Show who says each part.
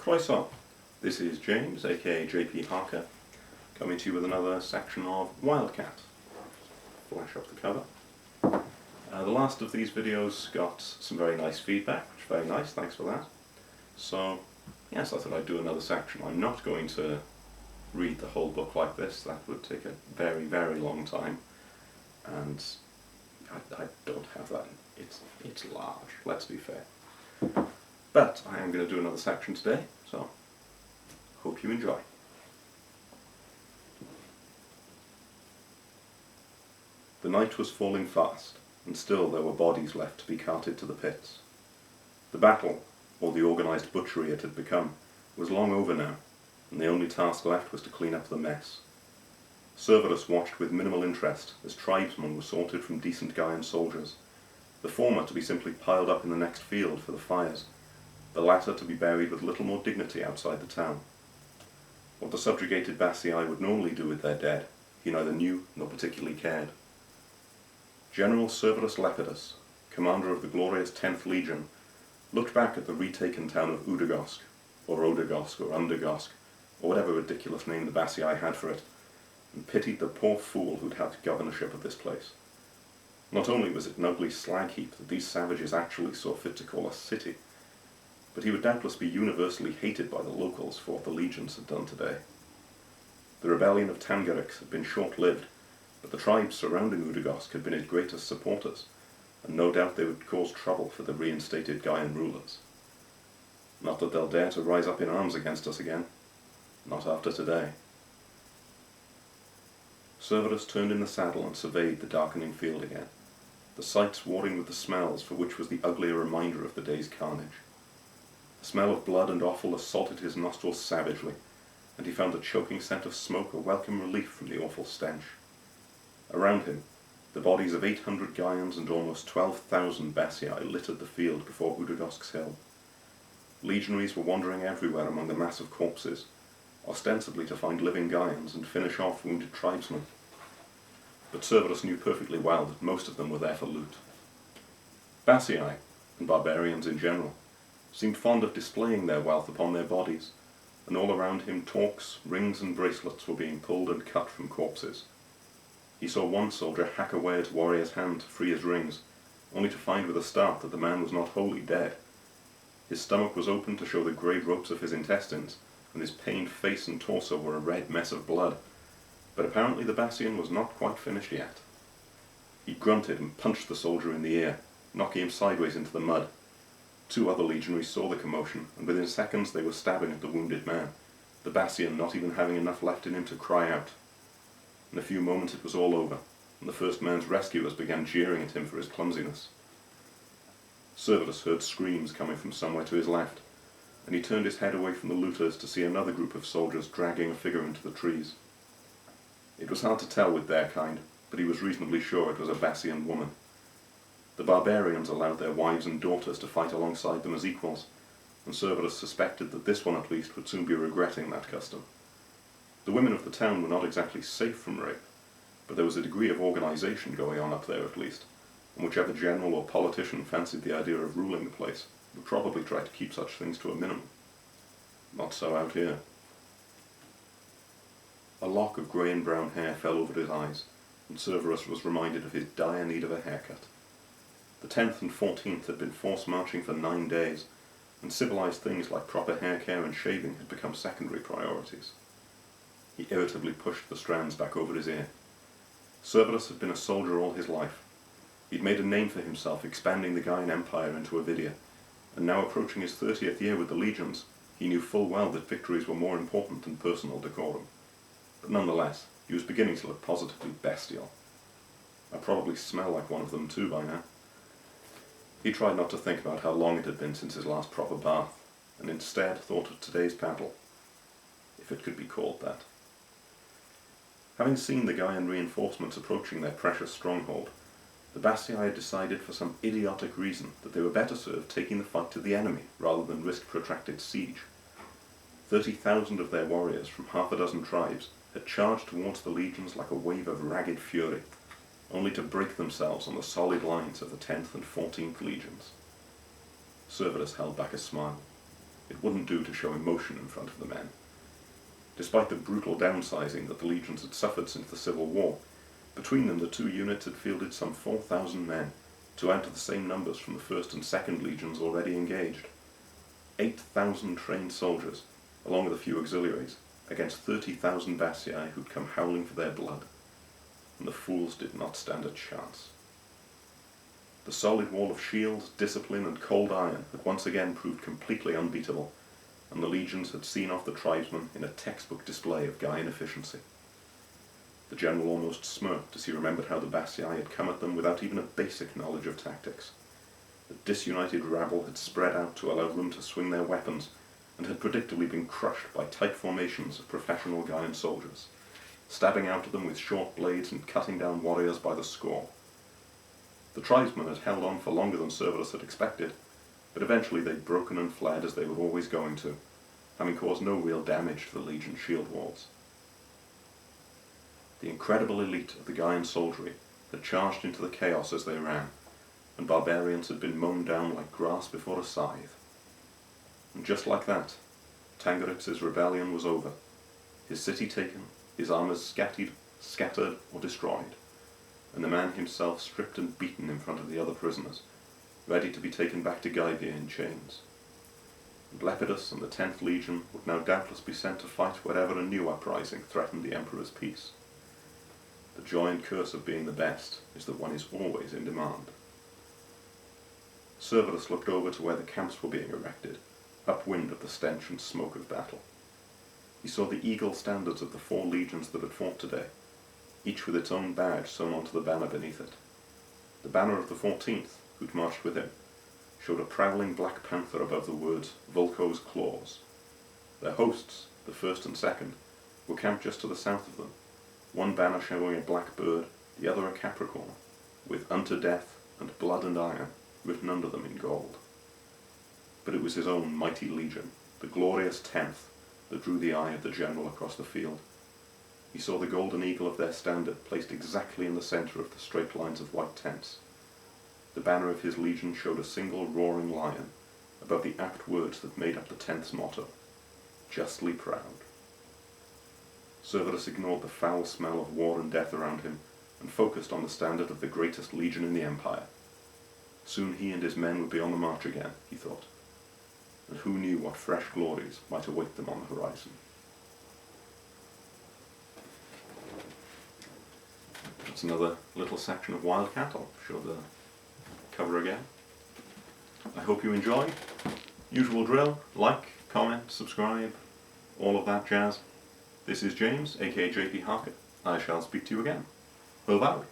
Speaker 1: Croissant. This is James, aka JP Harker, coming to you with another section of Wildcat. Flash up the cover. The last of these videos got some very nice feedback, which is very nice, thanks for that. So, yes, I thought I'd do another section. I'm not going to read the whole book like this, that would take a very, very long time, and I don't have that. It's large, let's be fair. But I am going to do another section today, so hope you enjoy. The night was falling fast, and still there were bodies left to be carted to the pits. The battle, or the organised butchery it had become, was long over now, and the only task left was to clean up the mess. Cerberus watched with minimal interest as tribesmen were sorted from decent Gaian soldiers, the former to be simply piled up in the next field for the fires, the latter to be buried with little more dignity outside the town. What the subjugated Basii would normally do with their dead, he neither knew nor particularly cared. General Cerberus Lepidus, commander of the glorious 10th Legion, looked back at the retaken town of Udagosk, or Odagosk, or Undergosk, or whatever ridiculous name the Basii had for it, and pitied the poor fool who'd had governorship of this place. Not only was it an ugly slag heap that these savages actually saw fit to call a city, but he would doubtless be universally hated by the locals for what the legions had done today. The rebellion of Tangarix had been short-lived, but the tribes surrounding Udagosk had been his greatest supporters, and no doubt they would cause trouble for the reinstated Gaian rulers. Not that they'll dare to rise up in arms against us again. Not after today. Cerberus turned in the saddle and surveyed the darkening field again, the sights warring with the smells for which was the uglier reminder of the day's carnage. The smell of blood and offal assaulted his nostrils savagely, and he found the choking scent of smoke a welcome relief from the awful stench. Around him, the bodies of 800 Gaians and almost 12,000 Basii littered the field before Udagosk's hill. Legionaries were wandering everywhere among the mass of corpses, ostensibly to find living Gaians and finish off wounded tribesmen. But Cerberus knew perfectly well that most of them were there for loot. Basii, and barbarians in general, seemed fond of displaying their wealth upon their bodies, and all around him torques, rings and bracelets were being pulled and cut from corpses. He saw one soldier hack away at a warrior's hand to free his rings, only to find with a start that the man was not wholly dead. His stomach was open to show the grey ropes of his intestines, and his pained face and torso were a red mess of blood, but apparently the Basian was not quite finished yet. He grunted and punched the soldier in the ear, knocking him sideways into the mud. 2 other legionaries saw the commotion, and within seconds they were stabbing at the wounded man, the Basian not even having enough left in him to cry out. In a few moments it was all over, and the first man's rescuers began jeering at him for his clumsiness. Cerberus heard screams coming from somewhere to his left, and he turned his head away from the looters to see another group of soldiers dragging a figure into the trees. It was hard to tell with their kind, but he was reasonably sure it was a Basian woman. The barbarians allowed their wives and daughters to fight alongside them as equals, and Cerberus suspected that this one at least would soon be regretting that custom. The women of the town were not exactly safe from rape, but there was a degree of organisation going on up there at least, and whichever general or politician fancied the idea of ruling the place would probably try to keep such things to a minimum. Not so out here. A lock of grey and brown hair fell over his eyes, and Cerberus was reminded of his dire need of a haircut. The 10th and 14th had been forced marching for 9 days, and civilized things like proper hair care and shaving had become secondary priorities. He irritably pushed the strands back over his ear. Cerberus had been a soldier all his life. He'd made a name for himself expanding the Gaian Empire into Avidia, and now approaching his 30th year with the legions, he knew full well that victories were more important than personal decorum. But nonetheless, he was beginning to look positively bestial. I probably smell like one of them too by now. He tried not to think about how long it had been since his last proper bath, and instead thought of today's battle, if it could be called that. Having seen the Gaian reinforcements approaching their precious stronghold, the Basii had decided for some idiotic reason that they were better served taking the fight to the enemy rather than risk protracted siege. 30,000 of their warriors from half a dozen tribes had charged towards the legions like a wave of ragged fury, only to break themselves on the solid lines of the 10th and 14th legions. Cerberus held back a smile. It wouldn't do to show emotion in front of the men. Despite the brutal downsizing that the legions had suffered since the Civil War, between them the two units had fielded some 4,000 men, to add to the same numbers from the 1st and 2nd legions already engaged. 8,000 trained soldiers, along with a few auxiliaries, against 30,000 Basii who'd come howling for their blood. And the fools did not stand a chance. The solid wall of shields, discipline, and cold iron had once again proved completely unbeatable, and the legions had seen off the tribesmen in a textbook display of Gaian efficiency. The general almost smirked as he remembered how the Basii had come at them without even a basic knowledge of tactics. The disunited rabble had spread out to allow room to swing their weapons, and had predictably been crushed by tight formations of professional Gaian soldiers, stabbing out at them with short blades and cutting down warriors by the score. The tribesmen had held on for longer than Serverus had expected, but eventually they'd broken and fled as they were always going to, having caused no real damage to the legion shield walls. The incredible elite of the Gaian soldiery had charged into the chaos as they ran, and barbarians had been mown down like grass before a scythe. And just like that, Tangarix's rebellion was over, his city taken, his armors scattered or destroyed, and the man himself stripped and beaten in front of the other prisoners, ready to be taken back to Gaibia in chains. And Lepidus and the 10th Legion would now doubtless be sent to fight wherever a new uprising threatened the Emperor's peace. The joy and curse of being the best is that one is always in demand. Serverus looked over to where the camps were being erected, upwind of the stench and smoke of battle. He saw the eagle standards of the 4 legions that had fought today, each with its own badge sewn onto the banner beneath it. The banner of the 14th, who'd marched with him, showed a prowling black panther above the words Vulco's Claws. Their hosts, the 1st and 2nd, were camped just to the south of them, one banner showing a black bird, the other a capricorn, with Unto Death and Blood and Iron written under them in gold. But it was his own mighty legion, the glorious 10th, that drew the eye of the general across the field. He saw the golden eagle of their standard placed exactly in the centre of the straight lines of white tents. The banner of his legion showed a single roaring lion above the apt words that made up the 10th's motto, justly proud. Serverus ignored the foul smell of war and death around him and focused on the standard of the greatest legion in the Empire. Soon he and his men would be on the march again, he thought, and who knew what fresh glories might await them on the horizon. That's another little section of Wildcat. I'll show the cover again. I hope you enjoy. Usual drill, like, comment, subscribe, all of that jazz. This is James, aka JP Harker. I shall speak to you again. Over out.